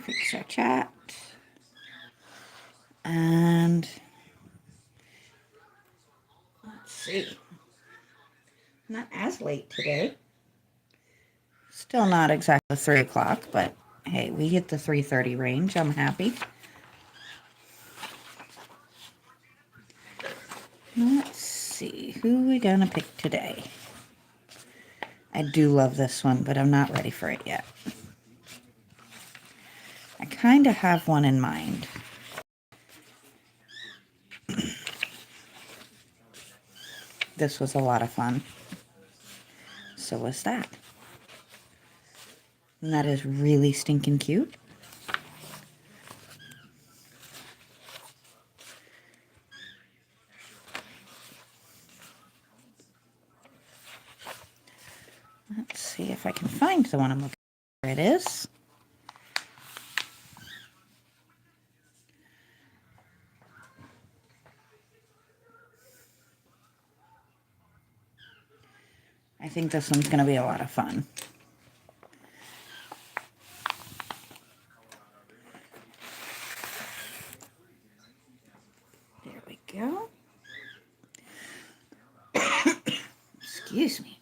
Fix our chat. And let's see. Not as late today. Still not exactly 3 o'clock, but hey, we hit the 3:30 range. I'm happy. Let's see. Who are we gonna pick today? I do love this one, but I'm not ready for it yet. I kind of have one in mind. This was a lot of fun. So was that. And that is really stinking cute. Let's see if I can find the one I'm looking for. There it is. I think this one's going to be a lot of fun. There we go. Excuse me.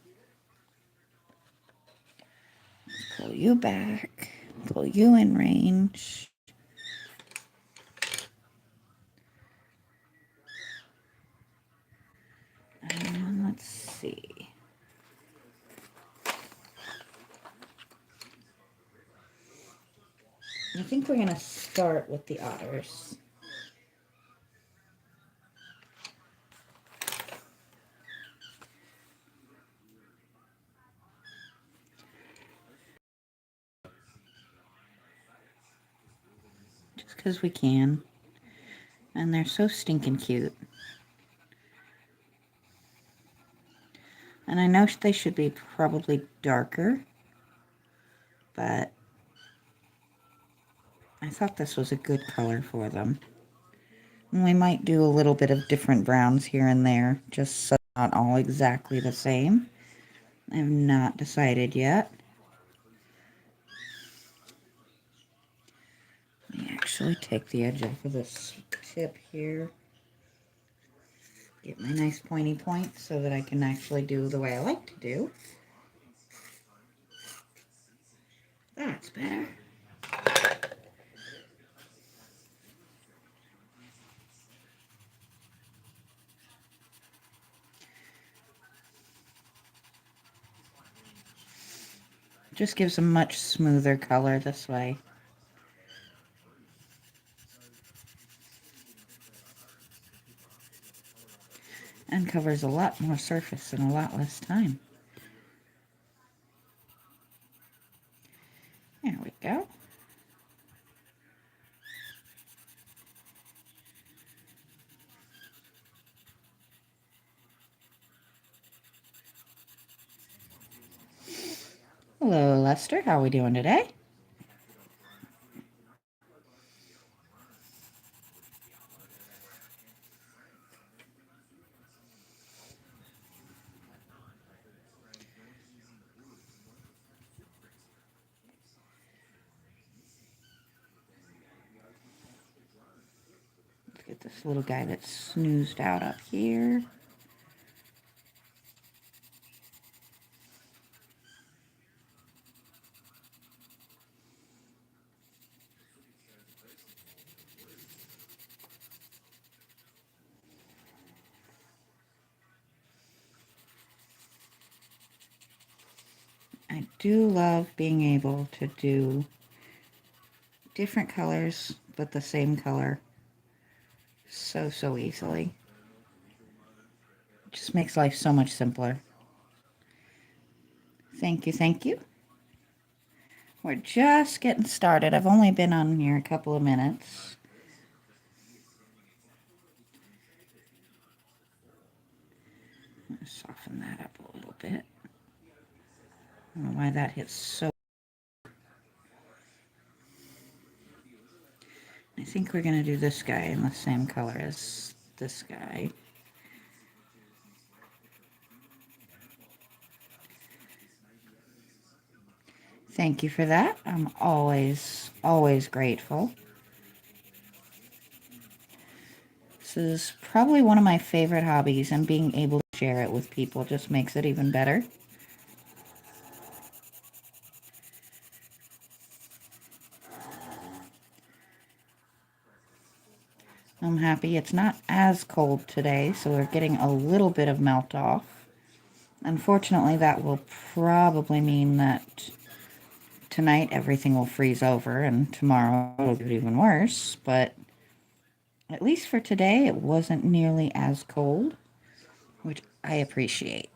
Let's pull you back. Pull you in range. And let's see. I think we're going to start with the otters. Just because we can. And they're so stinking cute. And I know they should be probably darker, but I thought this was a good color for them. And we might do a little bit of different browns here and there, just so not all exactly the same. I have not decided yet. Let me actually take the edge off of this tip here. Get my nice pointy point so that I can actually do the way I like to do. That's better. Just gives a much smoother color this way. And covers a lot more surface in a lot less time. There we go. Hello, Lester. How are we doing today? Let's get this little guy that's snoozed out up here. I do love being able to do different colors, but the same color so easily. It just makes life so much simpler. Thank you, thank you. We're just getting started. I've only been on here a couple of minutes. I'm going to soften that up a little bit. I don't know why that hits so. I think we're going to do this guy in the same color as this guy. Thank Thank you for that. I'm always, always grateful. This is probably one of my favorite hobbies, and being able to share it with people just makes it even better. I'm happy it's not as cold today, so we're getting a little bit of melt off. Unfortunately, that will probably mean that tonight everything will freeze over, and tomorrow it'll get even worse, but at least for today it wasn't nearly as cold, which I appreciate.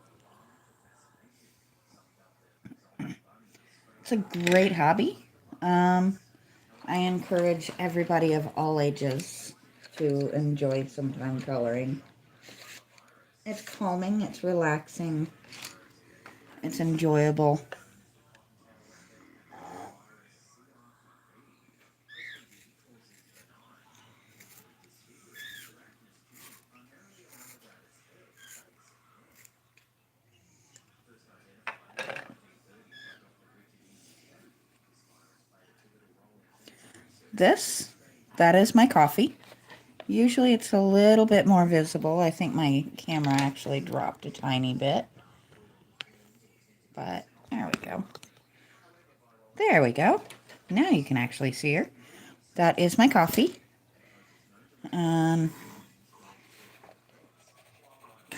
It's a great hobby. I encourage everybody of all ages to enjoy some time coloring. It's calming, it's relaxing, it's enjoyable. That is my coffee. Usually it's a little bit more visible. I think my camera actually dropped a tiny bit. But there we go. There we go. Now you can actually see her. That is my coffee. Kind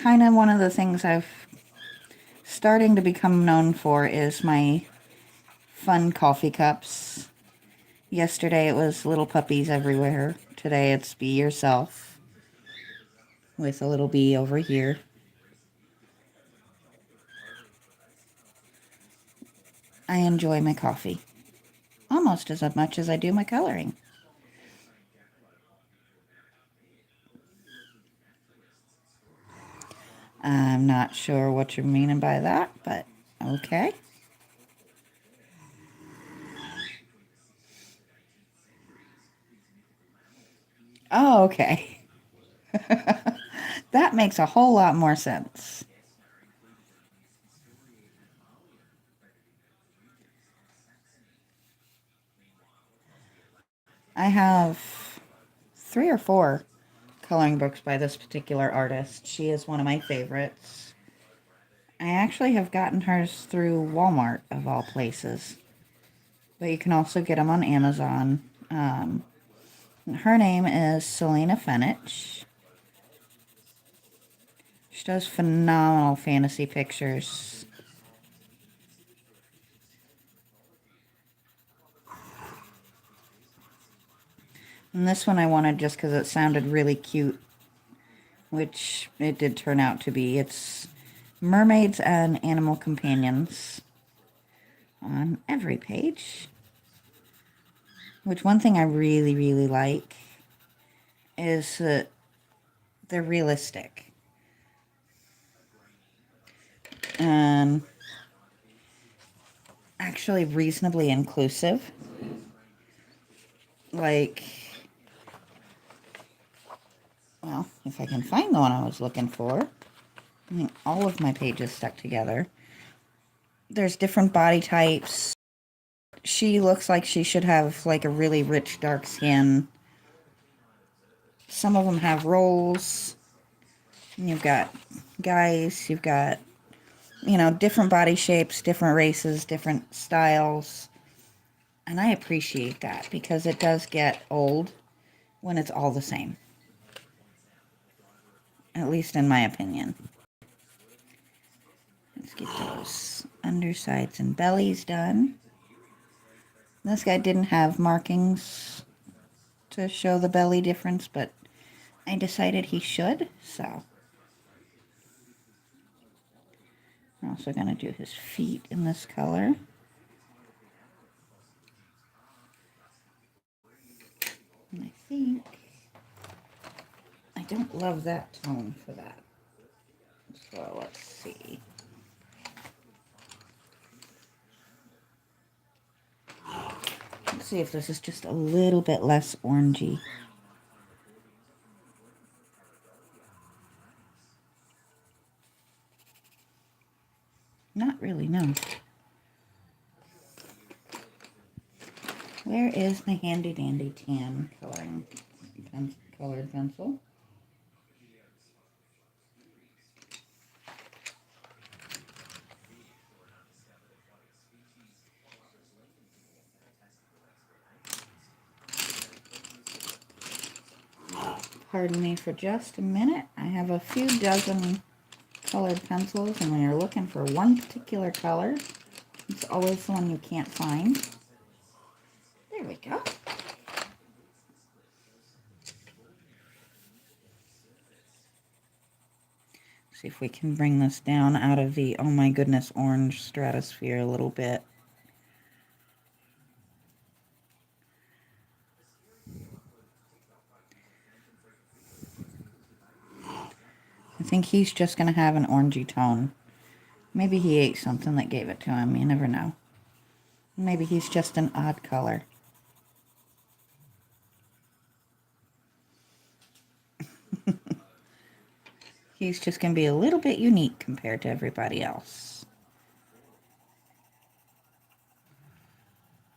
of one of the things I've starting to become known for is my fun coffee cups. Yesterday it was little puppies everywhere. Today it's be yourself with a little bee over here. I enjoy my coffee almost as much as I do my coloring. I'm not sure what you're meaning by that, but okay. Oh, okay. That makes a whole lot more sense. I have 3 or 4 coloring books by this particular artist. She is one of my favorites. I actually have gotten hers through Walmart, of all places. But you can also get them on Amazon. Her name is Selina Fenech. She does phenomenal fantasy pictures. And this one I wanted just because it sounded really cute, which it did turn out to be. It's mermaids and animal companions on every page. Which one thing I really, really like is that they're realistic. And actually reasonably inclusive. Like, well, if I can find the one I was looking for. I mean, all of my pages stuck together. There's different body types. She looks like she should have like a really rich dark skin. Some of them have roles. You've got guys, you've got, different body shapes, different races, different styles. And I appreciate that because it does get old when it's all the same. At least in my opinion. Let's get those undersides and bellies done. This guy didn't have markings to show the belly difference, but I decided he should, so. I'm also going to do his feet in this color. And I think I don't love that tone for that. So let's see. Let's see if this is just a little bit less orangey. Not really, no. Where is the handy dandy tan colored pencil? Pardon me for just a minute. I have a few dozen colored pencils, and when you're looking for one particular color, it's always the one you can't find. There we go. See if we can bring this down out of the, oh my goodness, orange stratosphere a little bit. I think he's just going to have an orangey tone. Maybe he ate something that gave it to him. You never know. Maybe he's just an odd color. He's just going to be a little bit unique compared to everybody else.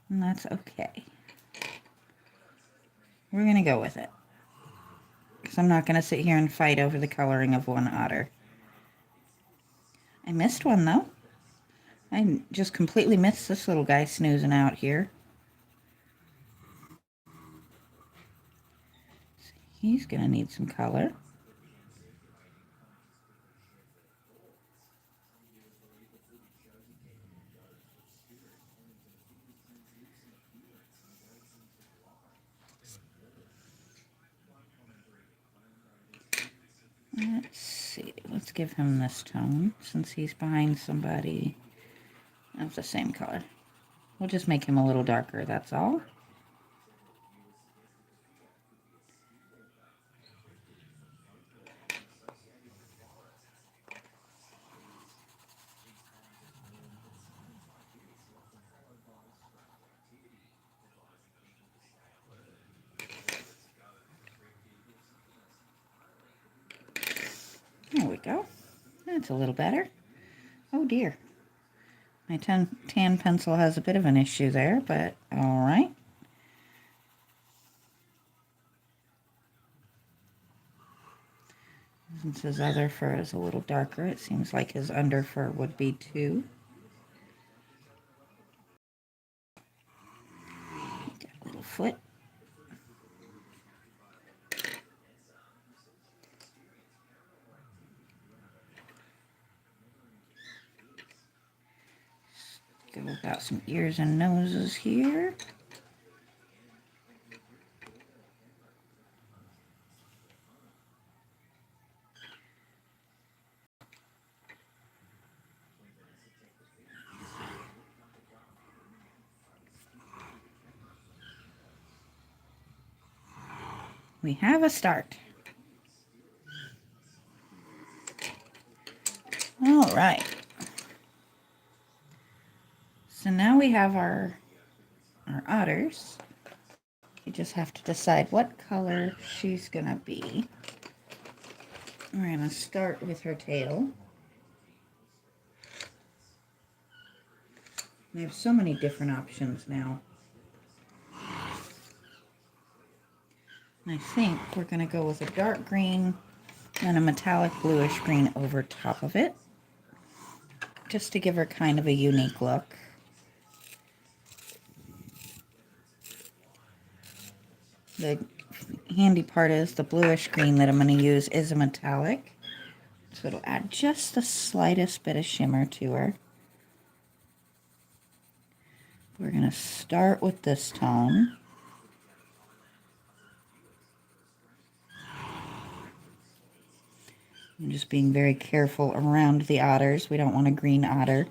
And that's okay. We're going to go with it. Because I'm not going to sit here and fight over the coloring of one otter. I missed one, though. I just completely missed this little guy snoozing out here. He's going to need some color. Let's see. Let's give him this tone since he's behind somebody of the same color. We'll just make him a little darker, that's all. There we go. That's a little better. Oh dear. My tan pencil has a bit of an issue there, but all right. Since his other fur is a little darker, it seems like his under fur would be too. Got a little foot. Go about some ears and noses here. We have a start. All right. So now we have our otters. You just have to decide what color she's gonna be. We're gonna start with her tail. We have so many different options now. I think we're going to go with a dark green and a metallic bluish green over top of it, just to give her kind of a unique look. The handy part is the bluish green that I'm going to use is a metallic, so it'll add just the slightest bit of shimmer to her. We're going to start with this tone. I'm just being very careful around the otters. We don't want a green otter.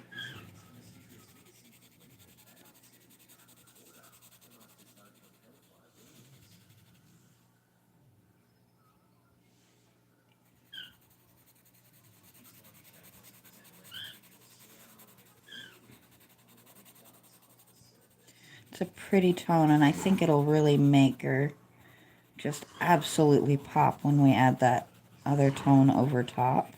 It's a pretty tone, and I think it'll really make her just absolutely pop when we add that other tone over top.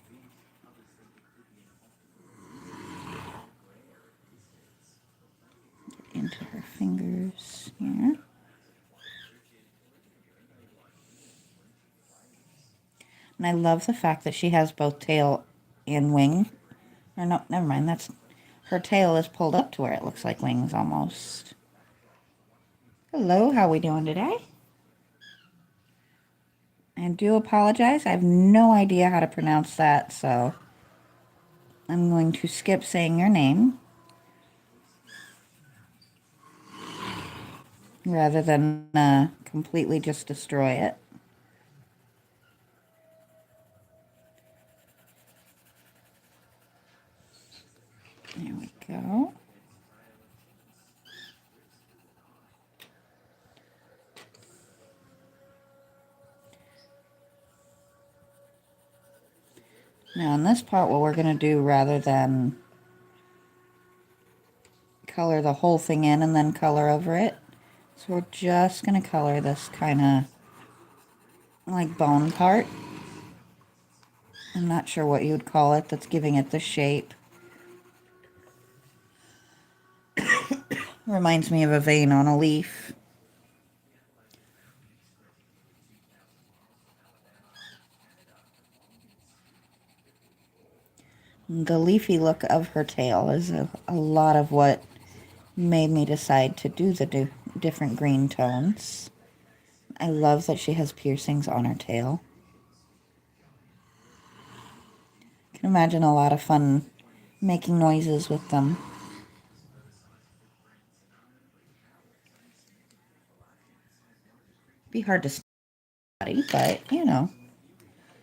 Into her fingers here. And I love the fact that she has both tail and wing. Or no, never mind, that's her tail is pulled up to where it looks like wings almost. Hello, how we doing today? I do apologize. I have no idea how to pronounce that, so I'm going to skip saying your name rather than completely just destroy it. There we go. Now in this part, what we're going to do, rather than color the whole thing in and then color over it, so we're just going to color this kind of like bone part. I'm not sure what you would call it that's giving it the shape. Reminds me of a vein on a leaf. The leafy look of her tail is a lot of what made me decide to do the different green tones. I love that she has piercings on her tail. I can imagine a lot of fun making noises with them. Be hard to study, but you know,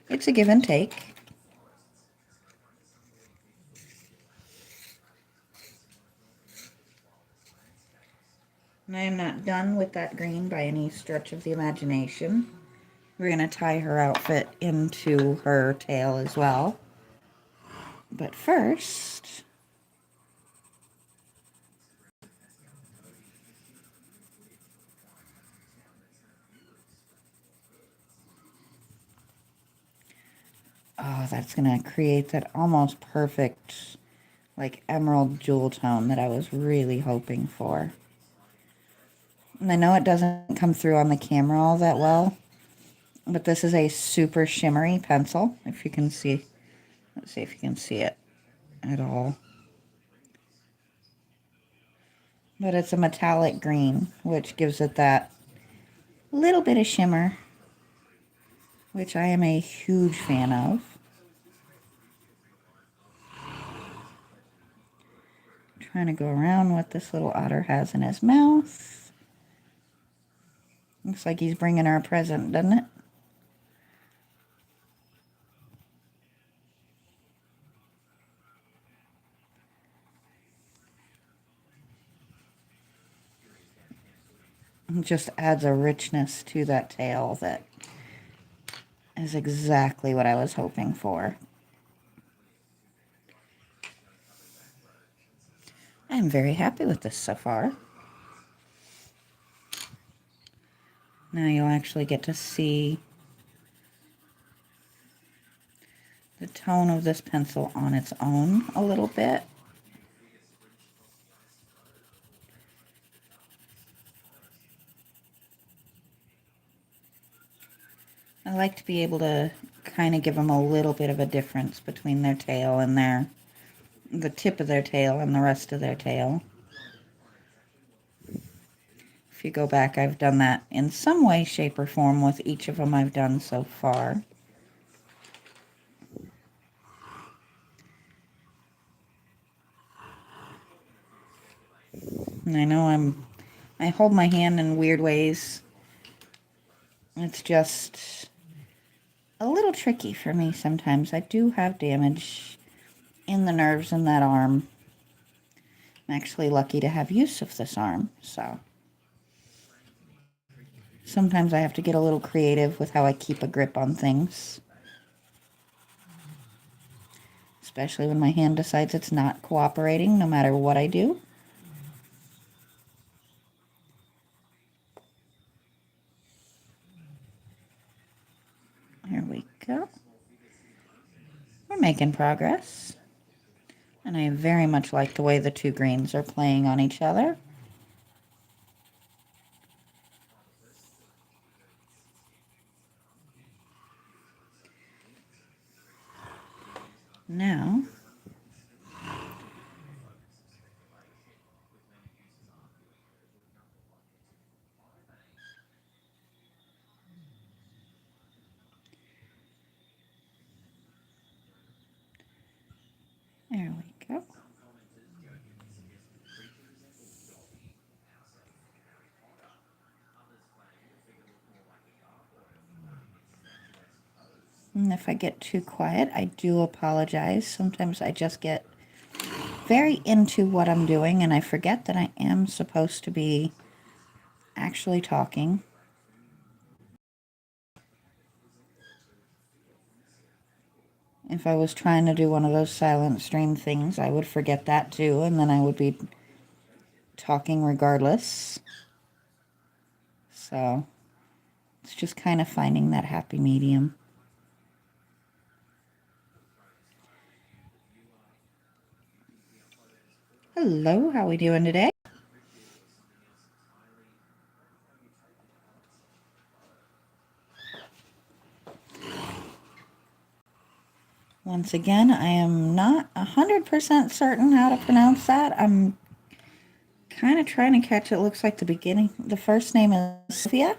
it's a give and take. And I am not done with that green by any stretch of the imagination. We're going to tie her outfit into her tail as well. But first, oh, that's going to create that almost perfect, like, emerald jewel tone that I was really hoping for. And I know it doesn't come through on the camera all that well, but this is a super shimmery pencil, if you can see. Let's see if you can see it at all. But it's a metallic green, which gives it that little bit of shimmer, which I am a huge fan of. Trying to go around what this little otter has in his mouth. Looks like he's bringing her a present, doesn't it? It just adds a richness to that tail that is exactly what I was hoping for. I'm very happy with this so far. Now you'll actually get to see the tone of this pencil on its own a little bit. I like to be able to kind of give them a little bit of a difference between their tail and the tip of their tail and the rest of their tail. If you go back, I've done that in some way, shape, or form with each of them I've done so far. And I know I hold my hand in weird ways. It's just a little tricky for me sometimes. I do have damage in the nerves in that arm. I'm actually lucky to have use of this arm, so sometimes I have to get a little creative with how I keep a grip on things. Especially when my hand decides it's not cooperating, no matter what I do. Here we go. We're making progress. And I very much like the way the two greens are playing on each other. Now, there we go. And if I get too quiet, I do apologize. Sometimes I just get very into what I'm doing and I forget that I am supposed to be actually talking. If I was trying to do one of those silent stream things, I would forget that too, and then I would be talking regardless. So it's just kind of finding that happy medium. Hello, how are we doing today? Once again, I am not 100% certain how to pronounce that. I'm kind of trying to catch it. Looks like the beginning. The first name is Sophia.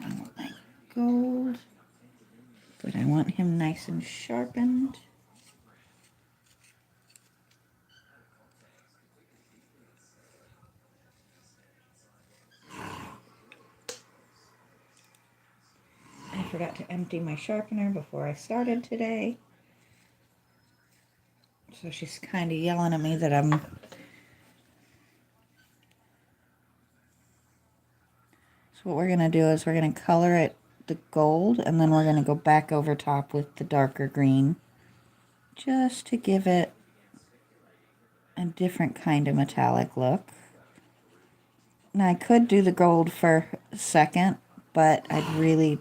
I want my gold, but I want him nice and sharpened. I forgot to empty my sharpener before I started today. So she's kind of yelling at me that I'm... So what we're going to do is we're going to color it the gold, and then we're going to go back over top with the darker green, just to give it a different kind of metallic look. Now I could do the gold for a second, but I'd really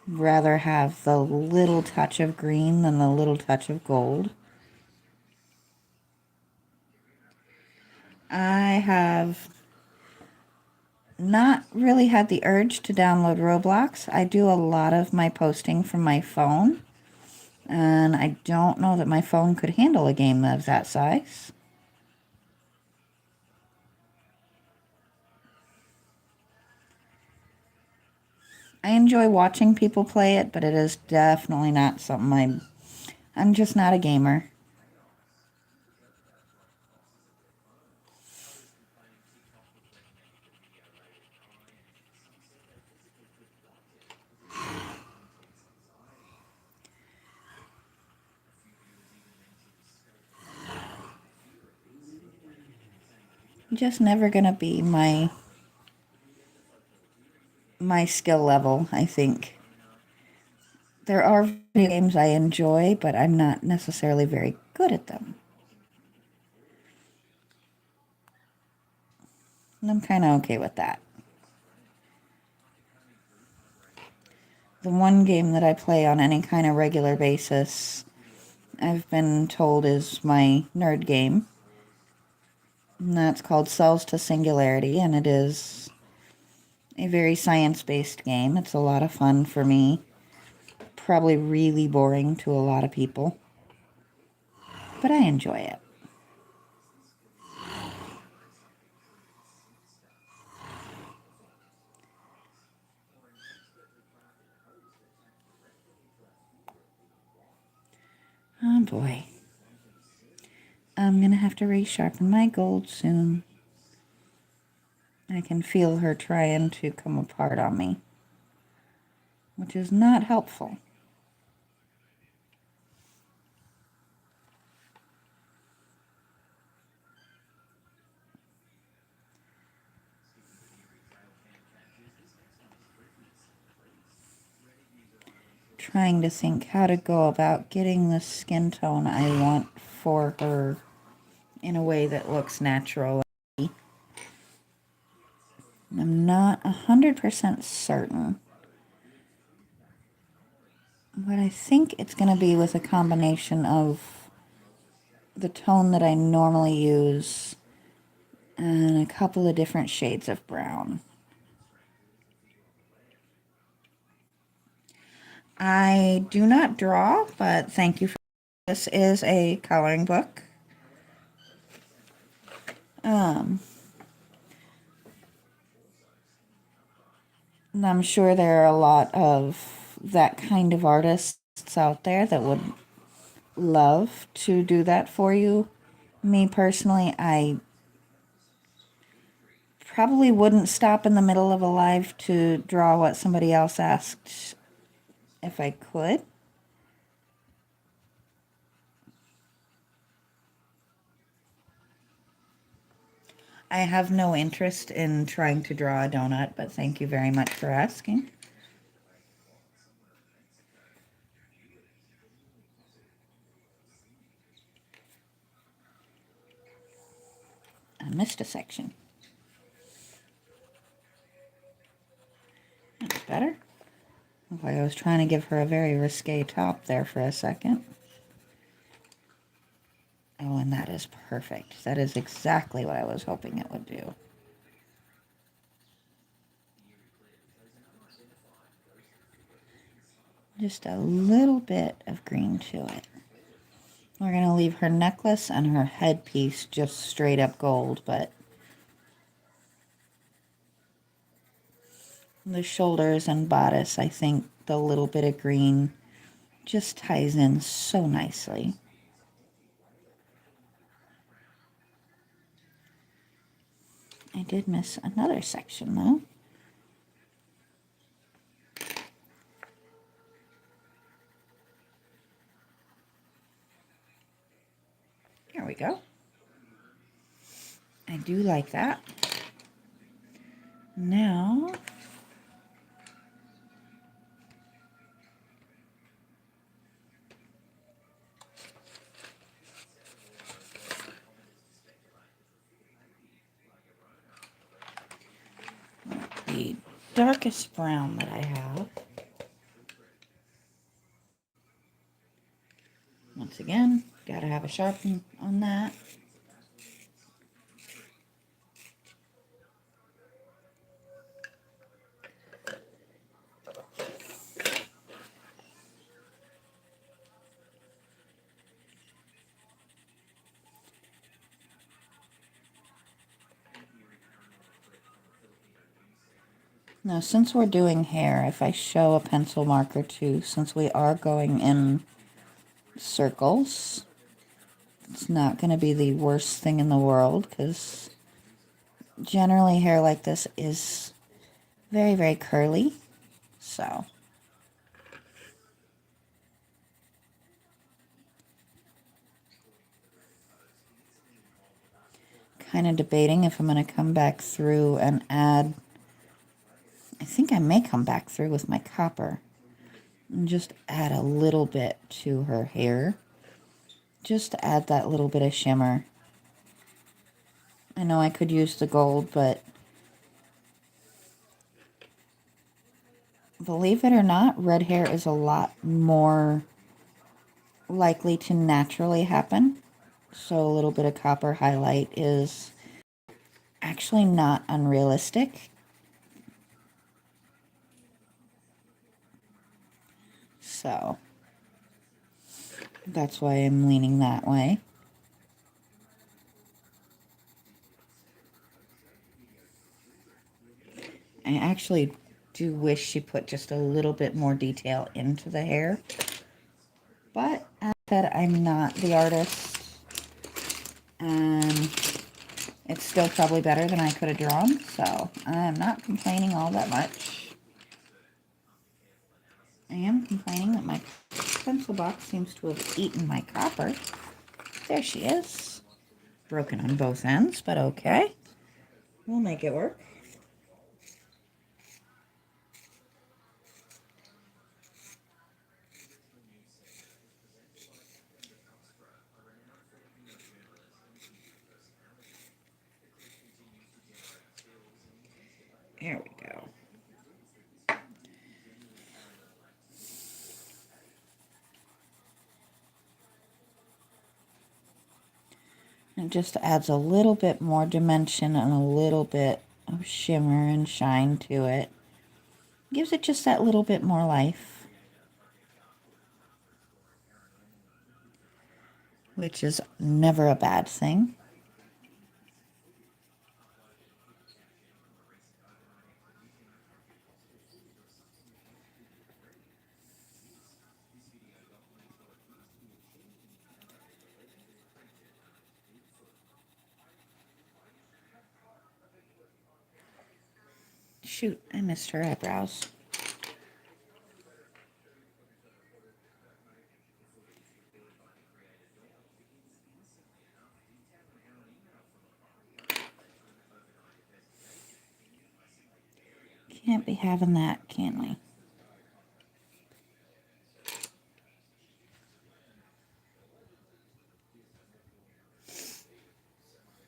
rather have the little touch of green than the little touch of gold. I have not really had the urge to download Roblox. I do a lot of my posting from my phone, and I don't know that my phone could handle a game of that size. I enjoy watching people play it, but it is definitely not something I'm just not a gamer. Just never gonna be my skill level, I think. There are video games I enjoy, but I'm not necessarily very good at them. And I'm kind of okay with that. The one game that I play on any kind of regular basis, I've been told is my nerd game. And that's called Cells to Singularity, and it is a very science-based game. It's a lot of fun for me. Probably really boring to a lot of people, but I enjoy it. Oh boy. I'm gonna have to resharpen my gold soon. I can feel her trying to come apart on me, which is not helpful. Trying to think how to go about getting the skin tone I want for her in a way that looks natural. I'm not 100% certain, but I think it's going to be with a combination of the tone that I normally use and a couple of different shades of brown. I do not draw, but thank you for this. Is a coloring book. And I'm sure there are a lot of that kind of artists out there that would love to do that for you. Me personally, I probably wouldn't stop in the middle of a live to draw what somebody else asked if I could. I have no interest in trying to draw a donut, but thank you very much for asking. I missed a section. That's better. Looked like I was trying to give her a very risque top there for a second. Oh, and that is perfect. That is exactly what I was hoping it would do. Just a little bit of green to it. We're going to leave her necklace and her headpiece just straight up gold, but the shoulders and bodice, I think the little bit of green just ties in so nicely. I did miss another section though. There we go. I do like that. Now, the darkest brown that I have. Once again, gotta have a sharpen on that. Now, since we're doing hair, if I show a pencil marker too, since we are going in circles, it's not going to be the worst thing in the world, because generally hair like this is very, very curly. So, kind of debating if I'm going to come back through and add, I think I may come back through with my copper and just add a little bit to her hair, just to add that little bit of shimmer. I know I could use the gold, but believe it or not, red hair is a lot more likely to naturally happen. So a little bit of copper highlight is actually not unrealistic. So that's why I'm leaning that way. I actually do wish she put just a little bit more detail into the hair. But as I said, I'm not the artist. And it's still probably better than I could have drawn. So I'm not complaining all that much. I am complaining that my pencil box seems to have eaten my copper. There she is. Broken on both ends, but okay. We'll make it work. There we go. It just adds a little bit more dimension and a little bit of shimmer and shine to it. Gives it just that little bit more life, which is never a bad thing. Shoot, I missed her eyebrows. Can't be having that, can we?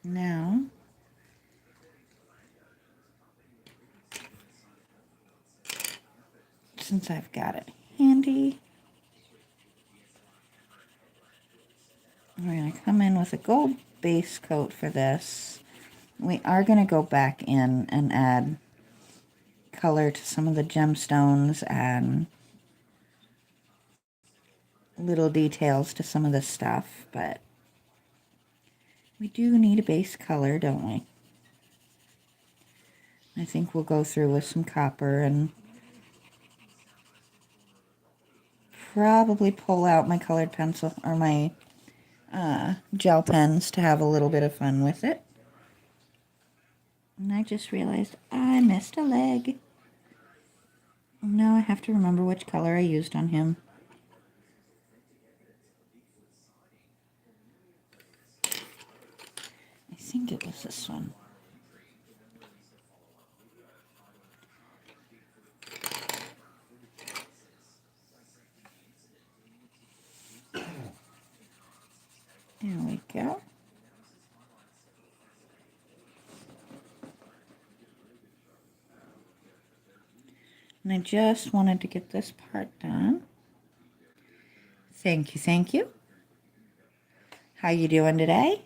Now, since I've got it handy, we're going to come in with a gold base coat for this. We are going to go back in and add color to some of the gemstones and little details to some of the stuff, but we do need a base color, don't we? I think we'll go through with some copper and probably pull out my colored pencil or my gel pens to have a little bit of fun with it. And I just realized I missed a leg. Now I have to remember which color I used on him. I think it was this one. There we go. And I just wanted to get this part done. Thank you, thank you. How you doing today?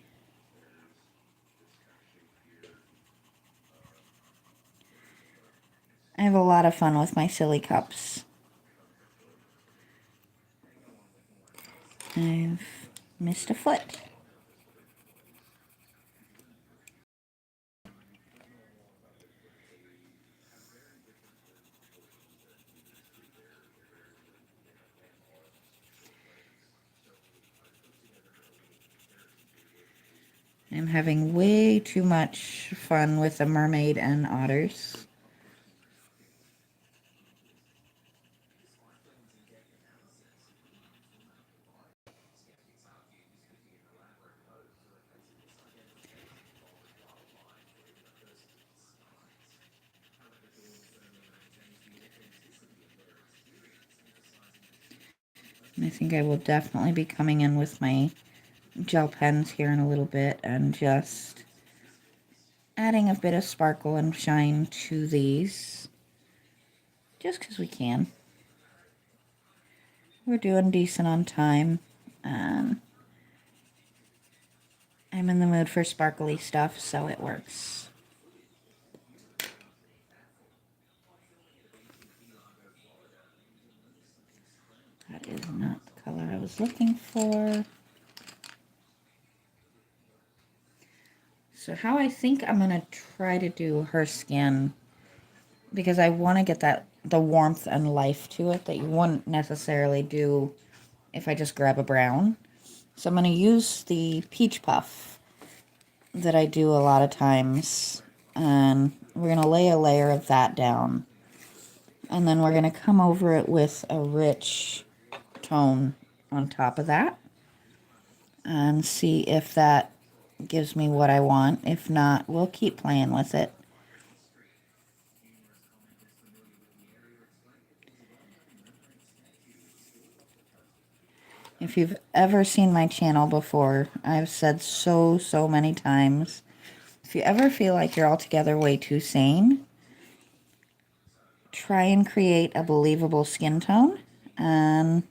I have a lot of fun with my silly cups. I've missed a foot. I'm having way too much fun with the mermaid and otters. And I think I will definitely be coming in with my gel pens here in a little bit and just adding a bit of sparkle and shine to these. Just because we can. We're doing decent on time. I'm in the mood for sparkly stuff, so it works. That is not the color I was looking for. So how I think I'm going to try to do her skin, because I want to get the warmth and life to it that you wouldn't necessarily do if I just grab a brown. So I'm going to use the peach puff that I do a lot of times, and we're going to lay a layer of that down. And then we're going to come over it with a rich tone on top of that and see if that gives me what I want. If not, we'll keep playing with it. If you've ever seen my channel before, I've said so many times, if you ever feel like you're altogether way too sane, try and create a believable skin tone and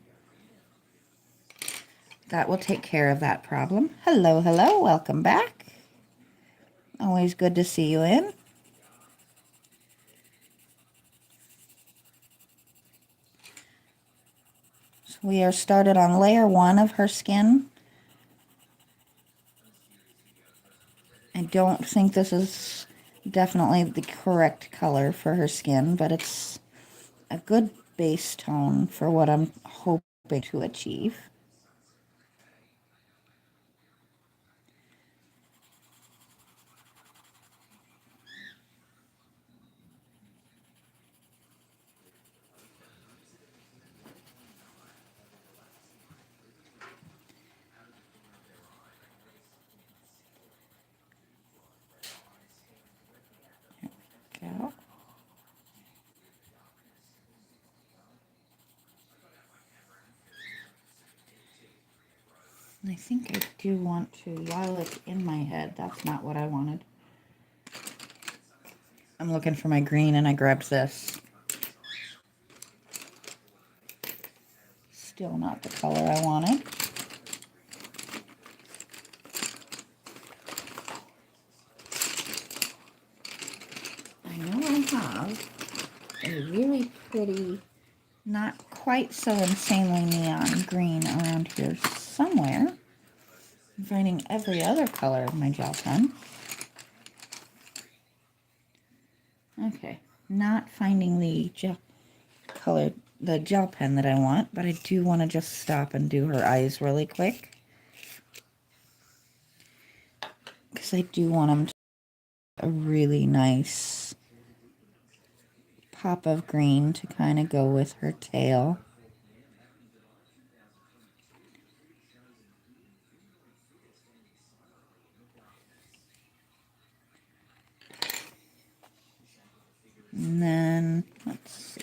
that will take care of that problem. Hello, hello, welcome back. Always good to see you in. So we are started on layer 1 of her skin. I don't think this is definitely the correct color for her skin, but it's a good base tone for what I'm hoping to achieve. Go. I think I do want to, while it's in my head, that's not what I wanted. I'm looking for my green and I grabbed this. Still not the color I wanted. I know I have a really pretty, not quite so insanely neon green around here somewhere. I'm finding every other color of my gel pen. Okay, not finding the gel pen that I want, but I do want to just stop and do her eyes really quick. Because I do want them to have a really nice pop of green to kind of go with her tail. And then, let's see.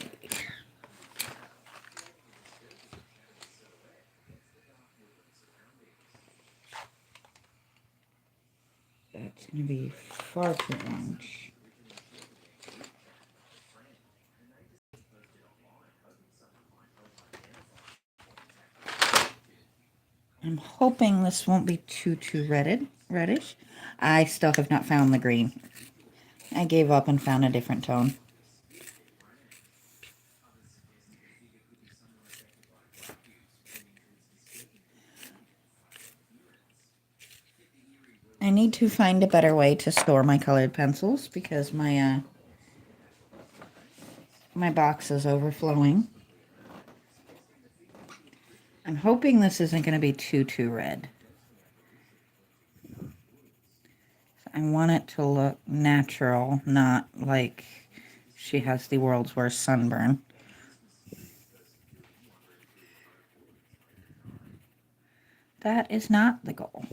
That's going to be far too orange. I'm hoping this won't be too reddish. I still have not found the green. I gave up and found a different tone. I need to find a better way to store my colored pencils because my box is overflowing. I'm hoping this isn't going to be too red. I want it to look natural, not like she has the world's worst sunburn. That is not the goal.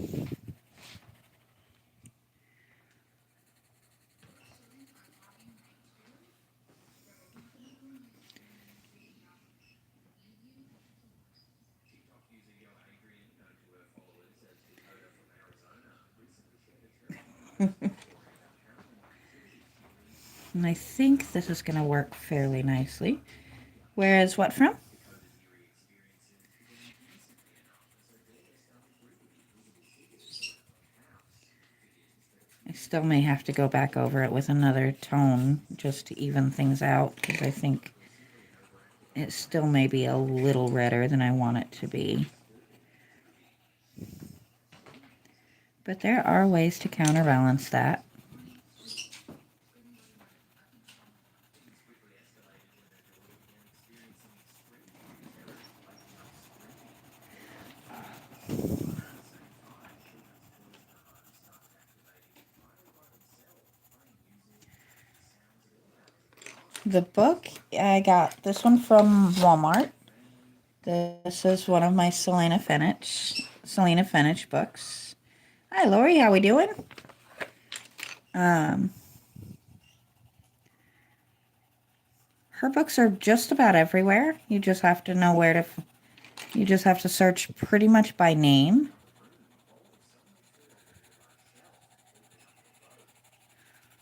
And I think this is going to work fairly nicely. Where is what from? I still may have to go back over it with another tone just to even things out because I think it still may be a little redder than I want it to be. But there are ways to counterbalance that. The book, I got this one from Walmart. This is one of my Selina Fenech books. Hi, Lori. How we doing? Her books are just about everywhere. You just have to know where to. You just have to search pretty much by name.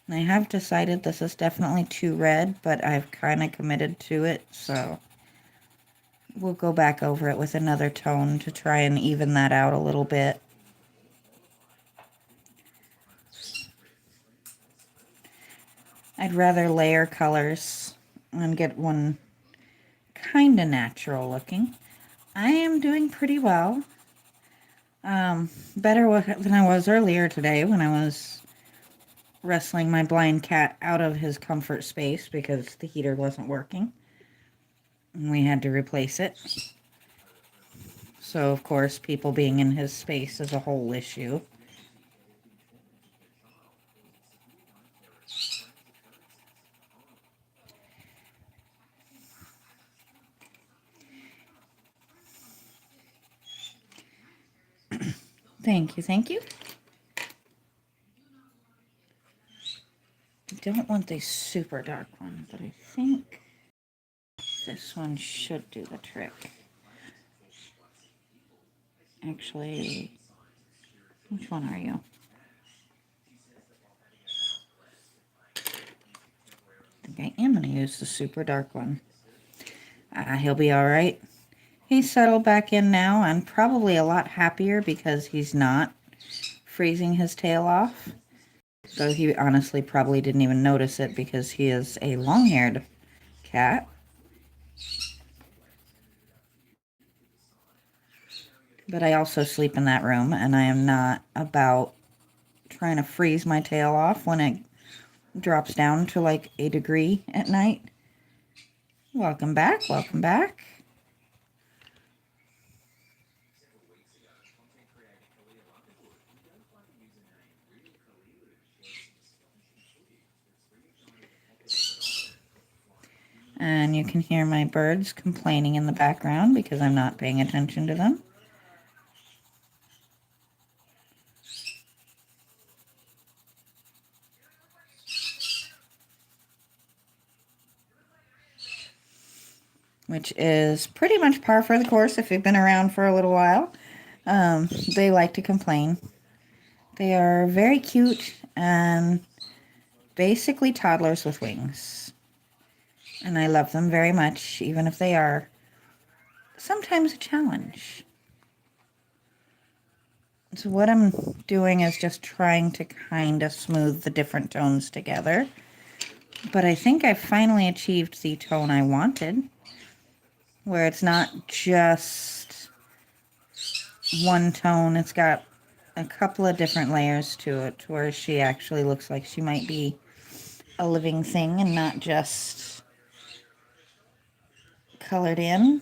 And I have decided this is definitely too red, but I've kind of committed to it, so we'll go back over it with another tone to try and even that out a little bit. I'd rather layer colors and get one kind of natural looking. I am doing pretty well. Better than I was earlier today when I was wrestling my blind cat out of his comfort space because the heater wasn't working. And we had to replace it. So, of course, people being in his space is a whole issue. Thank you, thank you. I don't want the super dark one, but I think this one should do the trick. Actually, which one are you? I think I am going to use the super dark one. He'll be all right. He's settled back in now and probably a lot happier because he's not freezing his tail off. Though he honestly probably didn't even notice it because he is a long-haired cat. But I also sleep in that room, and I am not about trying to freeze my tail off when it drops down to like a degree at night. Welcome back, welcome back. And you can hear my birds complaining in the background because I'm not paying attention to them. Which is pretty much par for the course if you've been around for a little while. They like to complain. They are very cute and basically toddlers with wings. And I love them very much, even if they are sometimes a challenge. So what I'm doing is just trying to kind of smooth the different tones together. But I think I finally achieved the tone I wanted, where it's not just one tone. It's got a couple of different layers to it, where she actually looks like she might be a living thing and not just colored in.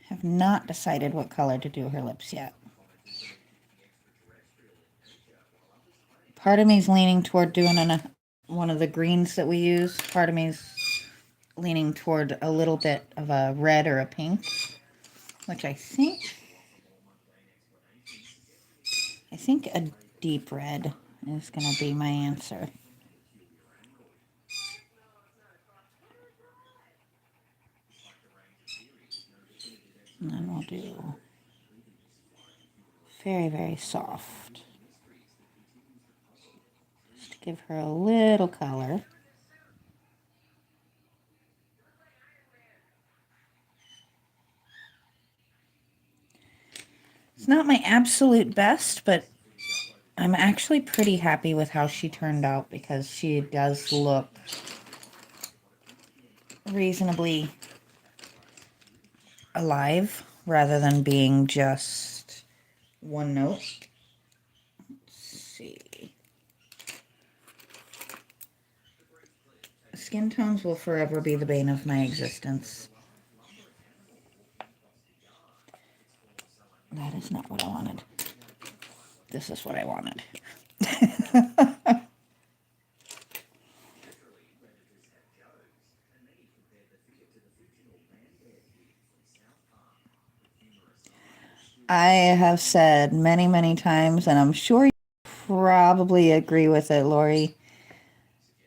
Have not decided what color to do her lips yet. Part of me's leaning toward doing one of the greens that we use. Part of me's leaning toward a little bit of a red or a pink, which I think a deep red is going to be my answer. And then we'll do very, very soft. Just to give her a little color. It's not my absolute best, but I'm actually pretty happy with how she turned out because she does look reasonably alive rather than being just one note. Let's see. Skin tones will forever be the bane of my existence. That is not what I wanted. This is what I wanted. I have said many, many times, and I'm sure you probably agree with it, Lori,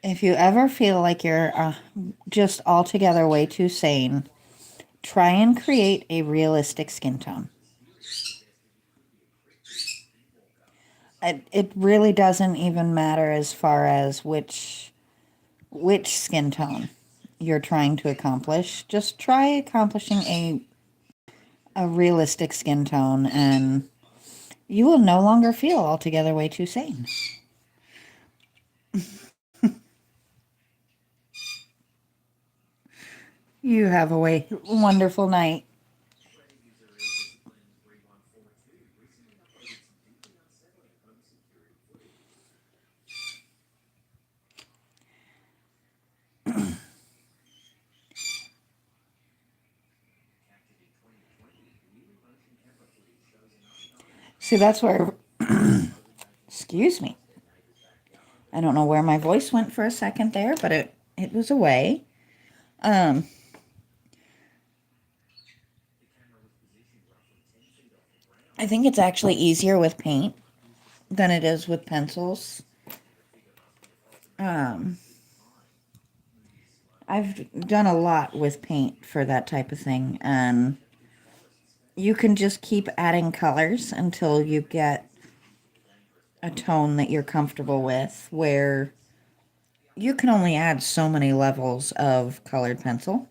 If you ever feel like you're just altogether way too sane, try and create a realistic skin tone. It really doesn't even matter as far as which skin tone you're trying to accomplish. Just try accomplishing a realistic skin tone and you will no longer feel altogether way too sane. You have a wonderful night. See, that's where, excuse me. I don't know where my voice went for a second there, but it was away. Um, I think it's actually easier with paint than it is with pencils. Um, I've done a lot with paint for that type of thing, and you can just keep adding colors until you get a tone that you're comfortable with, where you can only add so many levels of colored pencil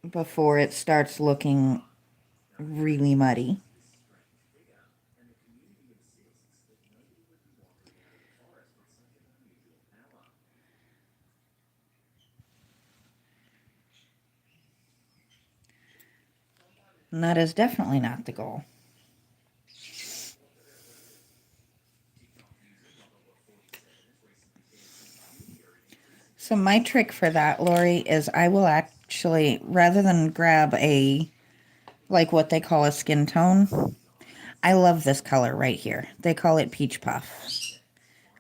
before it starts looking really muddy. And that is definitely not the goal. So my trick for that, Lori, is I will actually, rather than grab like what they call a skin tone, I love this color right here. They call it peach puff.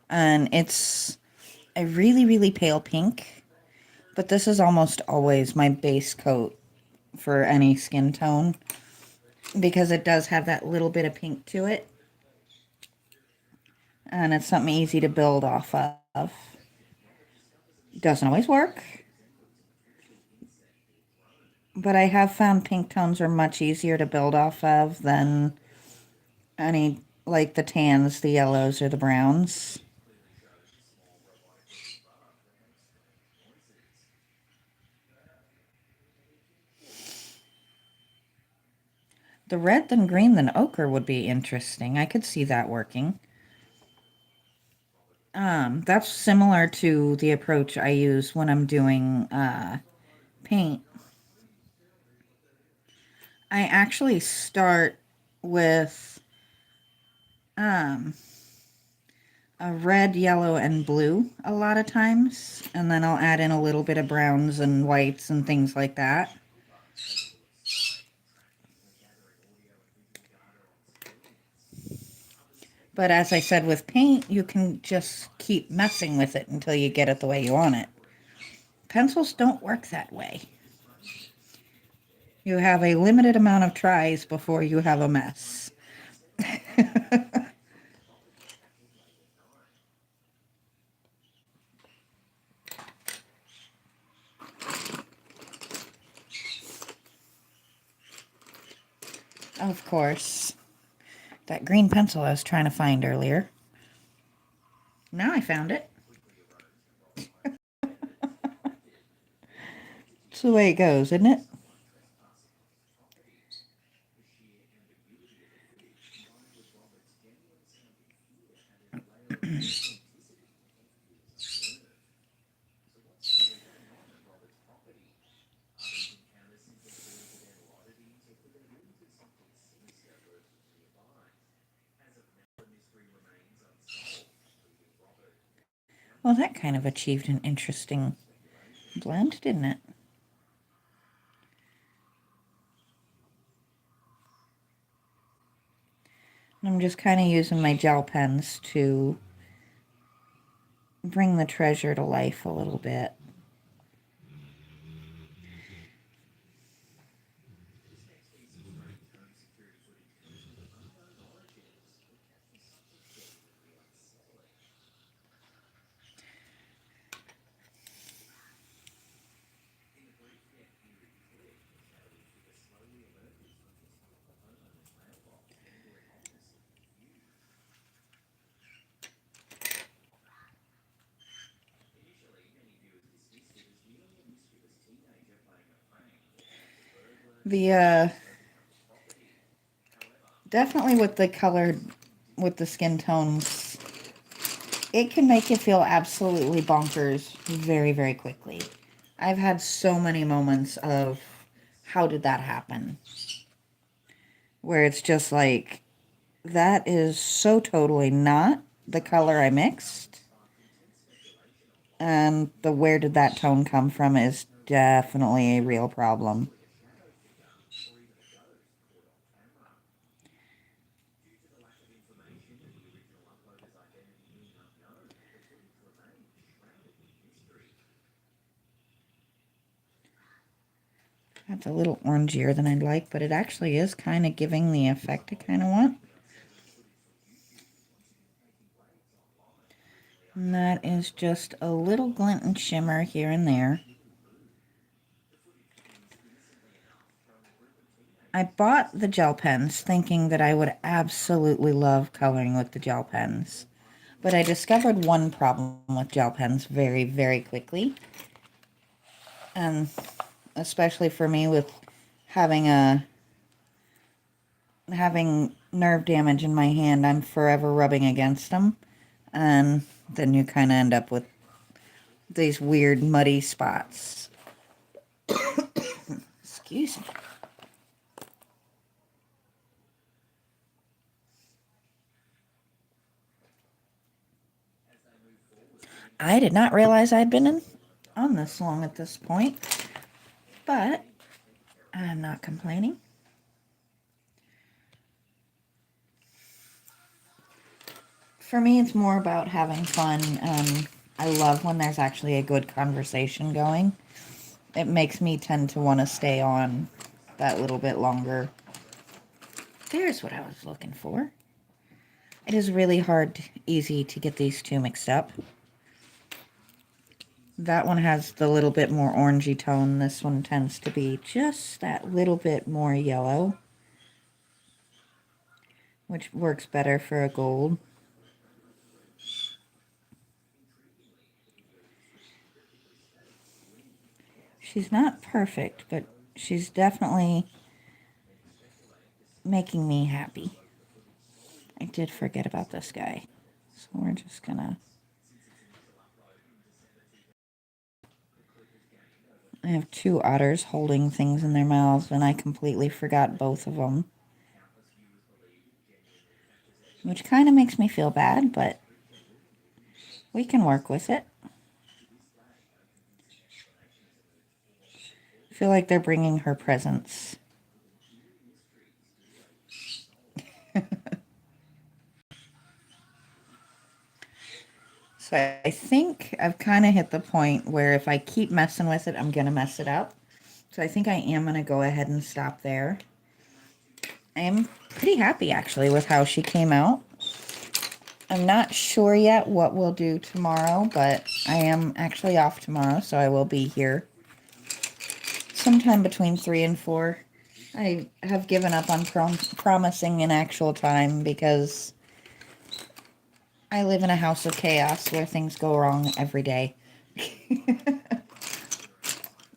And it's a really, really pale pink, but this is almost always my base coat for any skin tone because it does have that little bit of pink to it. And it's something easy to build off of. Doesn't always work, but I have found pink tones are much easier to build off of than any, like the tans, the yellows, or the browns. The red than green than ochre would be interesting. I could see that working. That's similar to the approach I use when I'm doing paint. I actually start with um, a red, yellow, and blue a lot of times, and then I'll add in a little bit of browns and whites and things like that. But as I said with paint, you can just keep messing with it until you get it the way you want it. Pencils don't work that way. You have a limited amount of tries before you have a mess. Of course. That green pencil I was trying to find earlier. Now I found it. It's the way it goes, isn't it? Well, that kind of achieved an interesting blend, didn't it? I'm just kind of using my gel pens to bring the treasure to life a little bit. The definitely with the colored, with the skin tones, it can make you feel absolutely bonkers very, very quickly. I've had so many moments of how did that happen? Where it's just like, that is so totally not the color I mixed. And the where did that tone come from is definitely a real problem. That's a little orangier than I'd like, but it actually is kind of giving the effect I kind of want. And that is just a little glint and shimmer here and there. I bought the gel pens thinking that I would absolutely love coloring with the gel pens. But I discovered one problem with gel pens very, very quickly. And especially for me with having nerve damage in my hand, I'm forever rubbing against them. And then you kind of end up with these weird muddy spots. Excuse me. I did not realize I'd been on this long at this point, but I'm not complaining. For me, it's more about having fun. I love when there's actually a good conversation going. It makes me tend to want to stay on that little bit longer. There's what I was looking for. It is really easy to get these two mixed up. That one has the little bit more orangey tone. This one tends to be just that little bit more yellow, which works better for a gold. She's not perfect, but she's definitely making me happy. I did forget about this guy. So we're just gonna... I have two otters holding things in their mouths, and I completely forgot both of them. Which kind of makes me feel bad, but we can work with it. I feel like they're bringing her presents. So I think I've kind of hit the point where if I keep messing with it, I'm going to mess it up. So I think I am going to go ahead and stop there. I am pretty happy, actually, with how she came out. I'm not sure yet what we'll do tomorrow, but I am actually off tomorrow, so I will be here sometime between 3 and 4. I have given up on promising an actual time because I live in a house of chaos where things go wrong every day.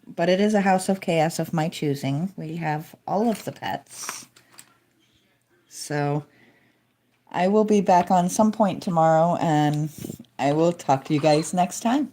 But it is a house of chaos of my choosing. We have all of the pets. So I will be back on some point tomorrow, and I will talk to you guys next time.